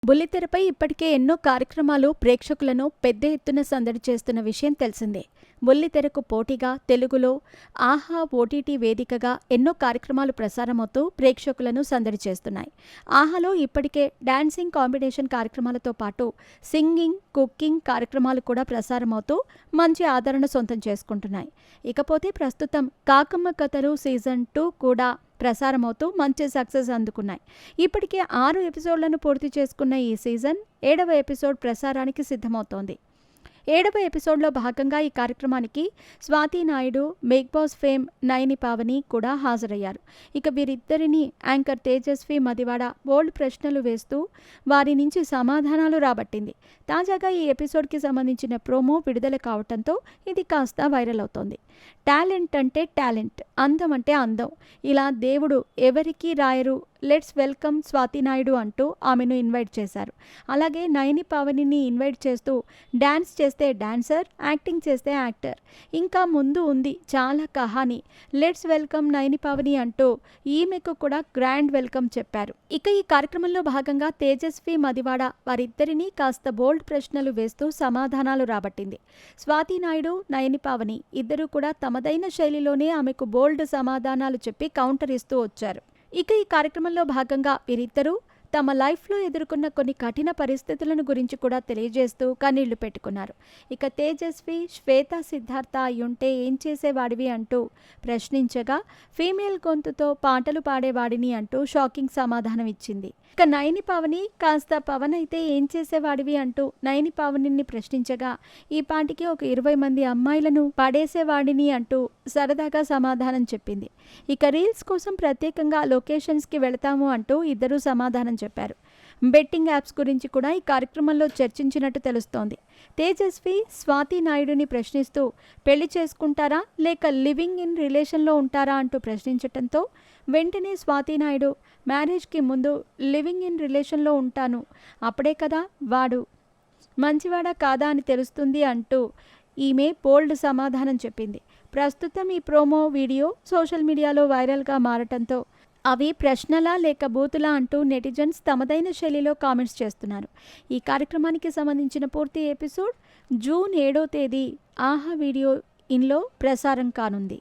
బుల్లితెరపై ఇప్పటికే ఎన్నో కార్యక్రమాలు ప్రేక్షకులను పెద్ద ఎత్తున సందడి చేస్తున్న విషయం తెలిసిందే. బుల్లితెరకు పోటీగా తెలుగులో ఆహా ఓటీటీ వేదికగా ఎన్నో కార్యక్రమాలు ప్రసారమవుతూ ప్రేక్షకులను సందడి చేస్తున్నాయి. ఆహాలో ఇప్పటికే డాన్సింగ్ కాంబినేషన్ కార్యక్రమాలతో పాటు సింగింగ్, కుకింగ్ కార్యక్రమాలు కూడా ప్రసారమవుతూ మంచి ఆదరణ సొంతం చేసుకుంటున్నాయి. ఇకపోతే ప్రస్తుతం కాకమ్మ కథలు సీజన్ 2 కూడా ప్రసారమవుతూ మంచి సక్సెస్ అందుకున్నాయి. ఇప్పటికే 6 ఎపిసోడ్లను పూర్తి చేసుకున్న ఈ సీజన్ 7వ ఎపిసోడ్ ప్రసారానికి సిద్ధమవుతోంది. 7వ ఎపిసోడ్లో భాగంగా ఈ కార్యక్రమానికి Swathi Naidu, Bigg Boss fame Nayani Pavani కూడా హాజరయ్యారు. ఇక వీరిద్దరిని యాంకర్ తేజస్వి మదివాడ బోల్డ్ ప్రశ్నలు వేస్తూ వారి నుంచి సమాధానాలు రాబట్టింది. తాజాగా ఈ ఎపిసోడ్కి సంబంధించిన ప్రోమో విడుదల కావడంతో ఇది కాస్త వైరల్ అవుతోంది. టాలెంట్ అంటే టాలెంట్, అందం అంటే అందం, ఇలా దేవుడు ఎవరికీ రాయరు, లెట్స్ వెల్కమ్ స్వాతి నాయుడు అంటూ ఆమెను ఇన్వైట్ చేశారు. అలాగే నయని పావనిని ఇన్వైట్ చేస్తూ డ్యాన్స్ చేస్తే డాన్సర్, యాక్టింగ్ చేస్తే యాక్టర్, ఇంకా ముందు ఉంది చాలా కహాని, లెట్స్ వెల్కమ్ నయని పావని అంటూ ఈమెకు కూడా గ్రాండ్ వెల్కమ్ చెప్పారు. ఇక ఈ కార్యక్రమంలో భాగంగా తేజస్వి మదివాడ వారిద్దరినీ కాస్త బోల్డ్ ప్రశ్నలు వేస్తూ సమాధానాలు రాబట్టింది. స్వాతి నాయుడు, నయని పావని ఇద్దరూ కూడా తమదైన శైలిలోనే ఆమెకు బోల్డ్ సమాధానాలు చెప్పి కౌంటర్ ఇస్తూ వచ్చారు. ఇక ఈ కార్యక్రమంలో భాగంగా వీరిద్దరూ తమ లైఫ్లో ఎదుర్కొన్న కొన్ని కఠిన పరిస్థితులను గురించి కూడా తెలియజేస్తూ కన్నీళ్లు పెట్టుకున్నారు. ఇక తేజస్వి శ్వేత సిద్ధార్థ అయ్యుంటే ఏం చేసేవాడివి అంటూ ప్రశ్నించగా ఫీమేల్ గొంతుతో పాటలు పాడేవాడిని అంటూ షాకింగ్ సమాధానం ఇచ్చింది. ఇక నయని పావని కాస్త పవన్ అయితే ఏం చేసేవాడివి అంటూ నయని పావనిని ప్రశ్నించగా ఈ పాటికి ఒక 20 మంది అమ్మాయిలను పడేసేవాడిని అంటూ సరదాగా సమాధానం చెప్పింది. ఇక రీల్స్ కోసం ప్రత్యేకంగా లొకేషన్స్కి వెళతాము అంటూ ఇద్దరూ సమాధానం చెప్పారు. బెట్టింగ్ యాప్స్ గురించి కూడా ఈ కార్యక్రమంలో చర్చించినట్టు తెలుస్తోంది. తేజస్వి స్వాతి నాయుడుని ప్రశ్నిస్తూ పెళ్లి చేసుకుంటారా లేక లివింగ్ ఇన్ రిలేషన్లో ఉంటారా అంటూ ప్రశ్నించటంతో వెంటనే స్వాతి నాయుడు మ్యారేజ్కి ముందు లివింగ్ ఇన్ రిలేషన్లో ఉంటాను, అప్పుడే కదా వాడు మంచివాడా కాదా అని తెలుస్తుంది అంటూ ఈమె బోల్డ్ సమాధానం చెప్పింది. ప్రస్తుతం ఈ ప్రోమో వీడియో సోషల్ మీడియాలో వైరల్గా మారటంతో అవి ప్రశ్నలా లేక బూతులా అంటూ నెటిజన్స్ తమదైన శైలిలో కామెంట్స్ చేస్తున్నారు. ఈ కార్యక్రమానికి సంబంధించిన పూర్తి ఎపిసోడ్ జూన్ 7వ తేదీ ఆహా వీడియో ఇన్లో ప్రసారం కానుంది.